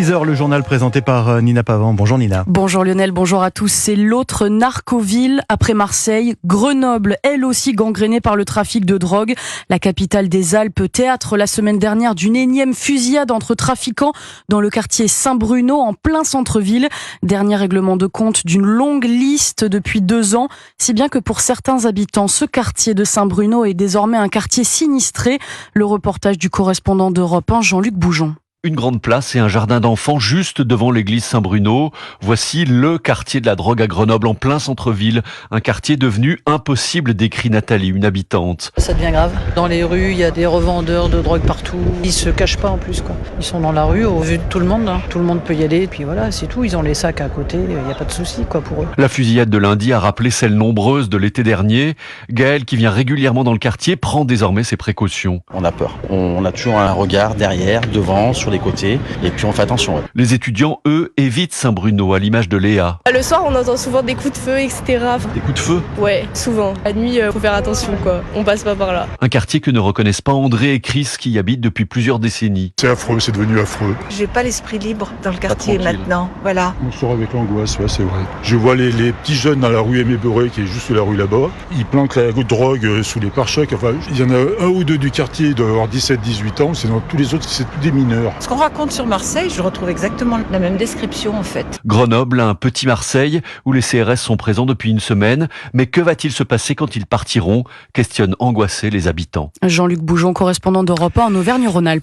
6h, le journal présenté par Nina Pavant. Bonjour Nina. Bonjour Lionel, bonjour à tous. C'est l'autre narcoville après Marseille. Grenoble, elle aussi gangrénée par le trafic de drogue. La capitale des Alpes, théâtre la semaine dernière d'une énième fusillade entre trafiquants dans le quartier Saint-Bruno, en plein centre-ville. Dernier règlement de compte d'une longue liste depuis 2 ans. Si bien que pour certains habitants, ce quartier de Saint-Bruno est désormais un quartier sinistré. Le reportage du correspondant d'Europe 1, Jean-Luc Boujon. Une grande place et un jardin d'enfants juste devant l'église Saint-Bruno. Voici le quartier de la drogue à Grenoble, en plein centre-ville. Un quartier devenu impossible, décrit Nathalie, une habitante. Ça devient grave. Dans les rues, il y a des revendeurs de drogue partout. Ils se cachent pas en plus, quoi. Ils sont dans la rue au vu de tout le monde. Tout le monde peut y aller. Et puis voilà, c'est tout. Ils ont les sacs à côté. Il n'y a pas de souci, quoi, pour eux. La fusillade de lundi a rappelé celles nombreuses de l'été dernier. Gaël, qui vient régulièrement dans le quartier, prend désormais ses précautions. On a peur. On a toujours un regard derrière, devant, sur les côtés, et puis on fait attention. Ouais. Les étudiants, eux, évitent Saint-Bruno, à l'image de Léa. Le soir, on entend souvent des coups de feu, etc. Des coups de feu? Ouais, souvent. La nuit, faut faire attention, quoi. On passe pas par là. Un quartier que ne reconnaissent pas André et Chris, qui y habitent depuis plusieurs décennies. C'est affreux, c'est devenu affreux. J'ai pas l'esprit libre dans le quartier maintenant, voilà. On sort avec l'angoisse, ouais, c'est vrai. Je vois les petits jeunes dans la rue Aimé Beurré, qui est juste la rue là-bas. Ils planquent la drogue sous les pare-chocs. Enfin, il y en a un ou deux du quartier, ils doivent avoir 17-18 ans. Sinon, tous les autres, c'est des mineurs. Ce qu'on raconte sur Marseille, je retrouve exactement la même description en fait. Grenoble, un petit Marseille où les CRS sont présents depuis une semaine. Mais que va-t-il se passer quand ils partiront? Questionnent angoissés les habitants. Jean-Luc Boujon, correspondant d'Europe 1 en Auvergne-Rhône-Alpes.